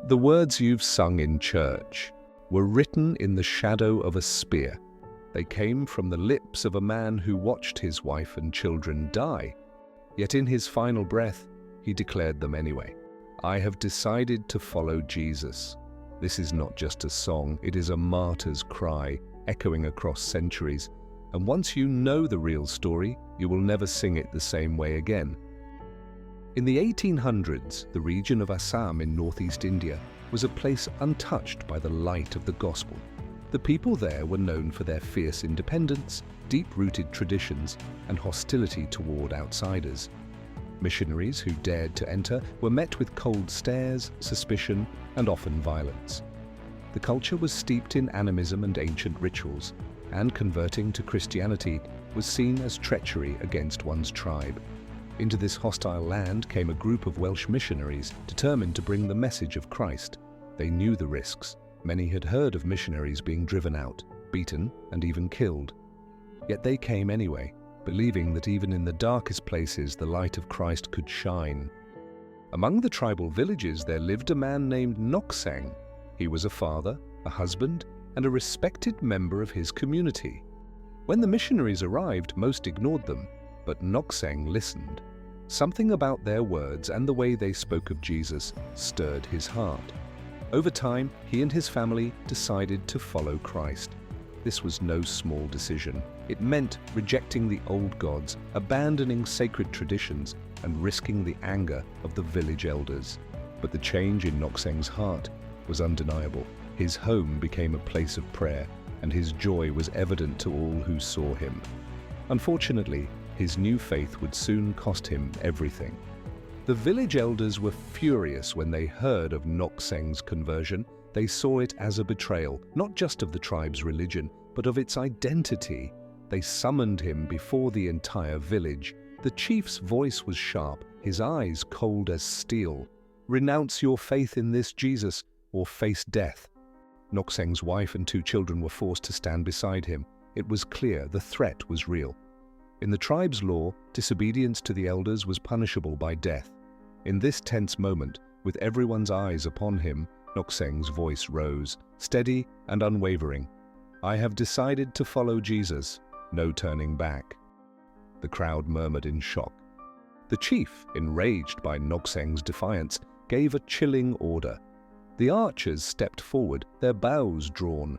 The words you've sung in church were written in the shadow of a spear. They came from the lips of a man who watched his wife and children die. Yet in his final breath, he declared them anyway. I have decided to follow Jesus. This is not just a song, it is a martyr's cry, echoing across centuries. And once you know the real story, you will never sing it the same way again. In the 1800s, the region of Assam in northeast India was a place untouched by the light of the gospel. The people there were known for their fierce independence, deep-rooted traditions, and hostility toward outsiders. Missionaries who dared to enter were met with cold stares, suspicion, and often violence. The culture was steeped in animism and ancient rituals, and converting to Christianity was seen as treachery against one's tribe. Into this hostile land came a group of Welsh missionaries determined to bring the message of Christ. They knew the risks. Many had heard of missionaries being driven out, beaten, and even killed. Yet they came anyway, believing that even in the darkest places the light of Christ could shine. Among the tribal villages there lived a man named Noxang. He was a father, a husband, and a respected member of his community. When the missionaries arrived, most ignored them, but Noxang listened. Something about their words and the way they spoke of Jesus stirred his heart. Over time, he and his family decided to follow Christ. This was no small decision. It meant rejecting the old gods, abandoning sacred traditions, and risking the anger of the village elders. But the change in Noxang's heart was undeniable. His home became a place of prayer, and his joy was evident to all who saw him. Unfortunately, his new faith would soon cost him everything. The village elders were furious when they heard of Noxang's conversion. They saw it as a betrayal, not just of the tribe's religion, but of its identity. They summoned him before the entire village. The chief's voice was sharp, his eyes cold as steel. Renounce your faith in this Jesus, or face death. Noxang's wife and 2 children were forced to stand beside him. It was clear the threat was real. In the tribe's law, disobedience to the elders was punishable by death. In this tense moment, with everyone's eyes upon him, Noxang's voice rose, steady and unwavering. I have decided to follow Jesus, no turning back. The crowd murmured in shock. The chief, enraged by Noxang's defiance, gave a chilling order. The archers stepped forward, their bows drawn.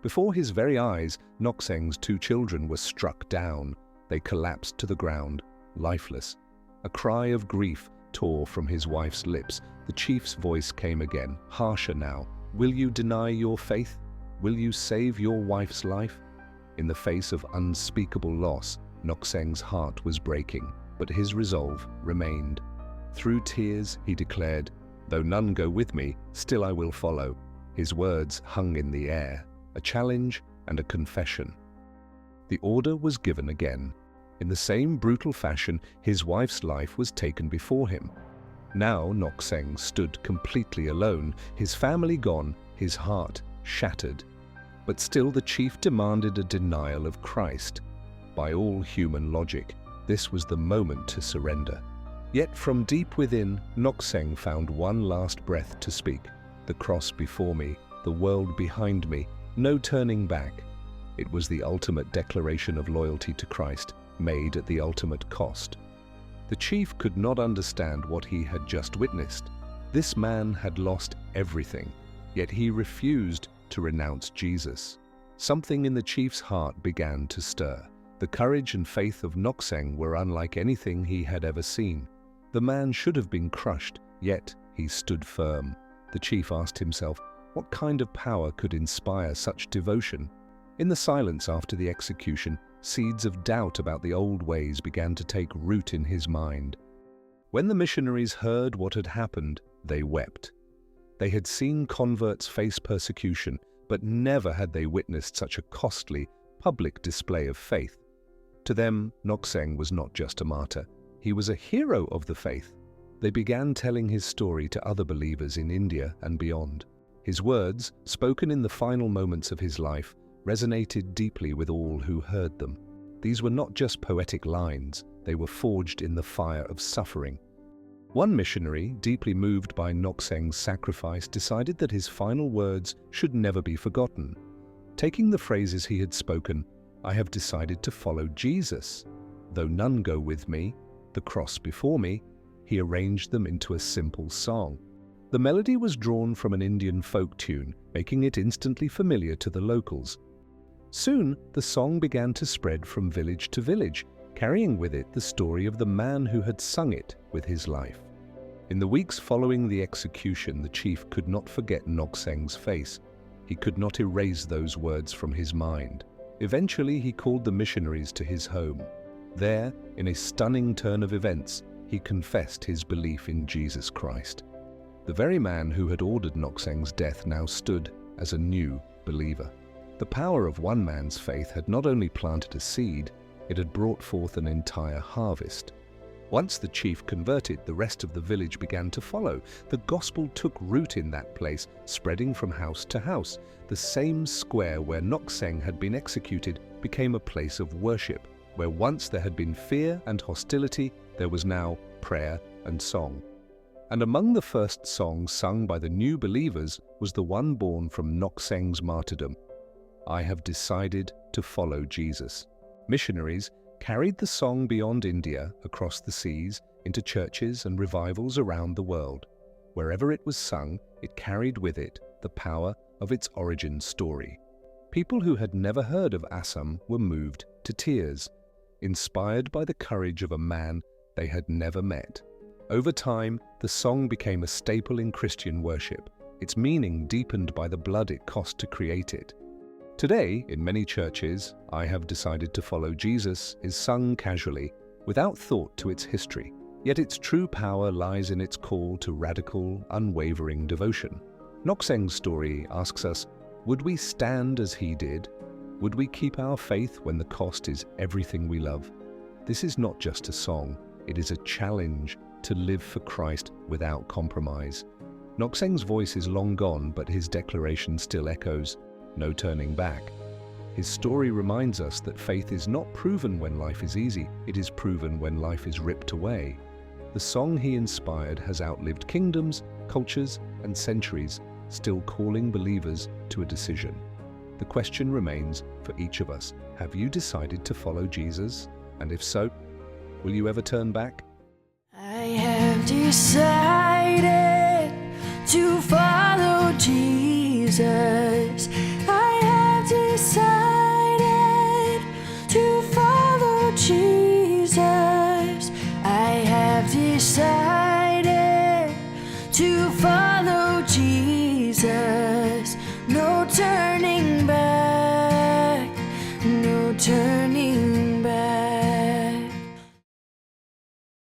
Before his very eyes, Noxang's 2 children were struck down. They collapsed to the ground, lifeless. A cry of grief tore from his wife's lips. The chief's voice came again, harsher now. Will you deny your faith? Will you save your wife's life? In the face of unspeakable loss, Noxang's heart was breaking, but his resolve remained. Through tears, he declared, though none go with me, still I will follow. His words hung in the air, a challenge and a confession. The order was given again. In the same brutal fashion, his wife's life was taken before him. Now Noxang stood completely alone, his family gone, his heart shattered. But still the chief demanded a denial of Christ. By all human logic, this was the moment to surrender. Yet from deep within, Noxang found one last breath to speak. The cross before me, the world behind me, no turning back. It was the ultimate declaration of loyalty to Christ, made at the ultimate cost. The chief could not understand what he had just witnessed. This man had lost everything, yet he refused to renounce Jesus. Something in the chief's heart began to stir. The courage and faith of Noxang were unlike anything he had ever seen. The man should have been crushed, yet he stood firm. The chief asked himself, what kind of power could inspire such devotion? In the silence after the execution, seeds of doubt about the old ways began to take root in his mind. When the missionaries heard what had happened, they wept. They had seen converts face persecution, but never had they witnessed such a costly, public display of faith. To them, Noxang was not just a martyr. He was a hero of the faith. They began telling his story to other believers in India and beyond. His words, spoken in the final moments of his life, resonated deeply with all who heard them. These were not just poetic lines, they were forged in the fire of suffering. One missionary, deeply moved by Noxang's sacrifice, decided that his final words should never be forgotten. Taking the phrases he had spoken, "I have decided to follow Jesus. Though none go with me, the cross before me," he arranged them into a simple song. The melody was drawn from an Indian folk tune, making it instantly familiar to the locals. Soon, the song began to spread from village to village, carrying with it the story of the man who had sung it with his life. In the weeks following the execution, the chief could not forget Noxang's face. He could not erase those words from his mind. Eventually, he called the missionaries to his home. There, in a stunning turn of events, he confessed his belief in Jesus Christ. The very man who had ordered Noxang's death now stood as a new believer. The power of one man's faith had not only planted a seed, it had brought forth an entire harvest. Once the chief converted, the rest of the village began to follow. The gospel took root in that place, spreading from house to house. The same square where Noxang had been executed became a place of worship. Where once there had been fear and hostility, there was now prayer and song. And among the first songs sung by the new believers was the one born from Noxang's martyrdom. "I have decided to follow Jesus." Missionaries carried the song beyond India, across the seas, into churches and revivals around the world. Wherever it was sung, it carried with it the power of its origin story. People who had never heard of Assam were moved to tears, inspired by the courage of a man they had never met. Over time, the song became a staple in Christian worship, its meaning deepened by the blood it cost to create it. Today, in many churches, "I have decided to follow Jesus" is sung casually, without thought to its history. Yet its true power lies in its call to radical, unwavering devotion. Noxang's story asks us, would we stand as he did? Would we keep our faith when the cost is everything we love? This is not just a song, it is a challenge to live for Christ without compromise. Noxang's voice is long gone, but his declaration still echoes, no turning back. His story reminds us that faith is not proven when life is easy, it is proven when life is ripped away. The song he inspired has outlived kingdoms, cultures, and centuries, still calling believers to a decision. The question remains for each of us, have you decided to follow Jesus? And if so, will you ever turn back? I have decided to follow Jesus.